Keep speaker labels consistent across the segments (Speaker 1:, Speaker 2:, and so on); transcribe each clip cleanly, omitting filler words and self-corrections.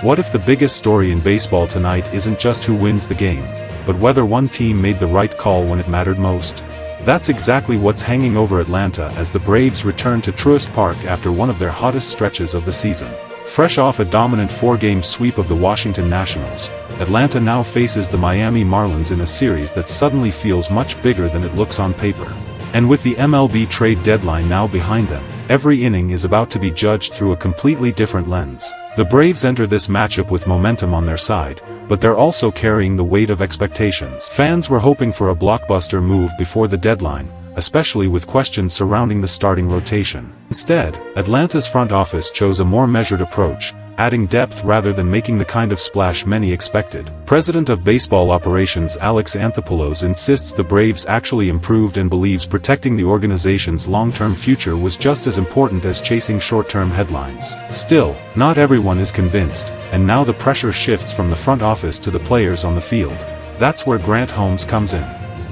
Speaker 1: What if the biggest story in baseball tonight isn't just who wins the game, but whether one team made the right call when it mattered most? That's exactly what's hanging over Atlanta as the Braves return to Truist Park after one of their hottest stretches of the season. Fresh off a dominant 4-game sweep of the Washington Nationals, Atlanta now faces the Miami Marlins in a series that suddenly feels much bigger than it looks on paper. And with the MLB Trade Deadline now behind them, every inning is about to be judged through a completely different lens. The Braves enter this matchup with momentum on their side, but they're also carrying the weight of expectations. Fans were hoping for a blockbuster move before the deadline, especially with questions surrounding the starting rotation. Instead, Atlanta's front office chose a more measured approach, adding depth rather than making the kind of splash many expected. President of Baseball Operations Alex Anthopoulos insists the Braves actually improved and believes protecting the organization's long-term future was just as important as chasing short-term headlines. Still, not everyone is convinced, and now the pressure shifts from the front office to the players on the field. That's where Holmes comes in.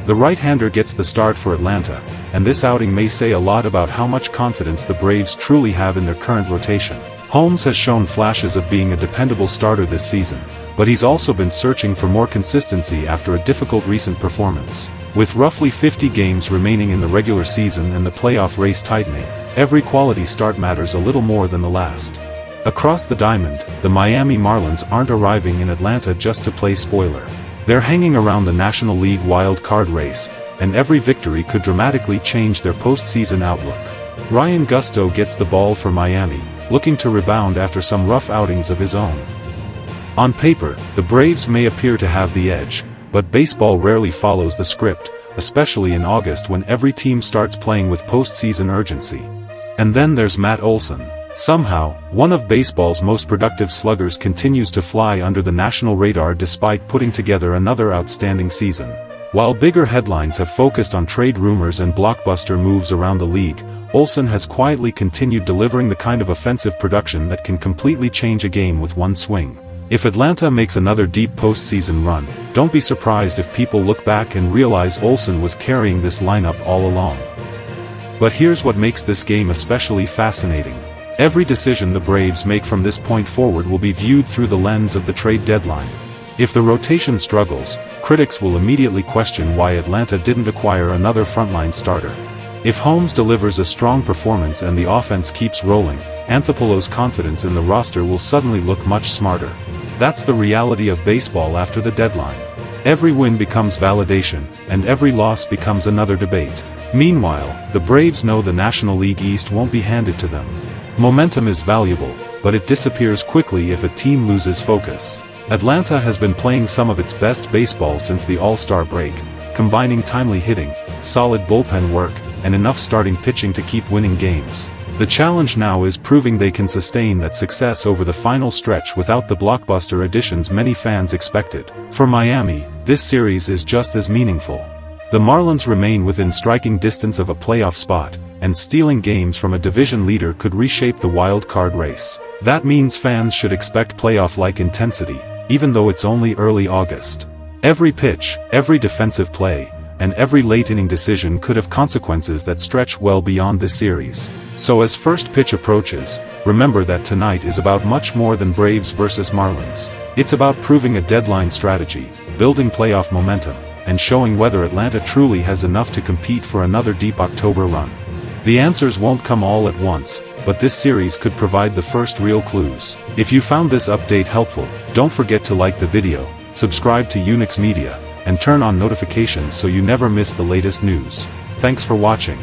Speaker 1: The right-hander gets the start for Atlanta, and this outing may say a lot about how much confidence the Braves truly have in their current rotation. Holmes has shown flashes of being a dependable starter this season, but he's also been searching for more consistency after a difficult recent performance. With roughly 50 games remaining in the regular season and the playoff race tightening, every quality start matters a little more than the last. Across the diamond, the Miami Marlins aren't arriving in Atlanta just to play spoiler. They're hanging around the National League wild card race, and every victory could dramatically change their postseason outlook. Ryan Gusto gets the ball for Miami, looking to rebound after some rough outings of his own. On paper, the Braves may appear to have the edge, but baseball rarely follows the script, especially in August when every team starts playing with postseason urgency. And then there's Matt Olson. Somehow, one of baseball's most productive sluggers continues to fly under the national radar despite putting together another outstanding season. While bigger headlines have focused on trade rumors and blockbuster moves around the league, Olson has quietly continued delivering the kind of offensive production that can completely change a game with one swing. If Atlanta makes another deep postseason run, don't be surprised if people look back and realize Olson was carrying this lineup all along. But here's what makes this game especially fascinating. Every decision the Braves make from this point forward will be viewed through the lens of the trade deadline. If the rotation struggles, critics will immediately question why Atlanta didn't acquire another frontline starter. If Holmes delivers a strong performance and the offense keeps rolling, Anthopoulos' confidence in the roster will suddenly look much smarter. That's the reality of baseball after the deadline. Every win becomes validation, and every loss becomes another debate. Meanwhile, the Braves know the National League East won't be handed to them. Momentum is valuable, but it disappears quickly if a team loses focus. Atlanta has been playing some of its best baseball since the All-Star break, combining timely hitting, solid bullpen work, and enough starting pitching to keep winning games. The challenge now is proving they can sustain that success over the final stretch without the blockbuster additions many fans expected. For Miami, this series is just as meaningful. The Marlins remain within striking distance of a playoff spot, and stealing games from a division leader could reshape the wild card race. That means fans should expect playoff-like intensity, even though it's only early August. Every pitch, every defensive play, and every late-inning decision could have consequences that stretch well beyond this series. So as first pitch approaches, remember that tonight is about much more than Braves versus Marlins. It's about proving a deadline strategy, building playoff momentum, and showing whether Atlanta truly has enough to compete for another deep October run. The answers won't come all at once, but this series could provide the first real clues. If you found this update helpful, don't forget to like the video, subscribe to Unix Media, and turn on notifications so you never miss the latest news. Thanks for watching.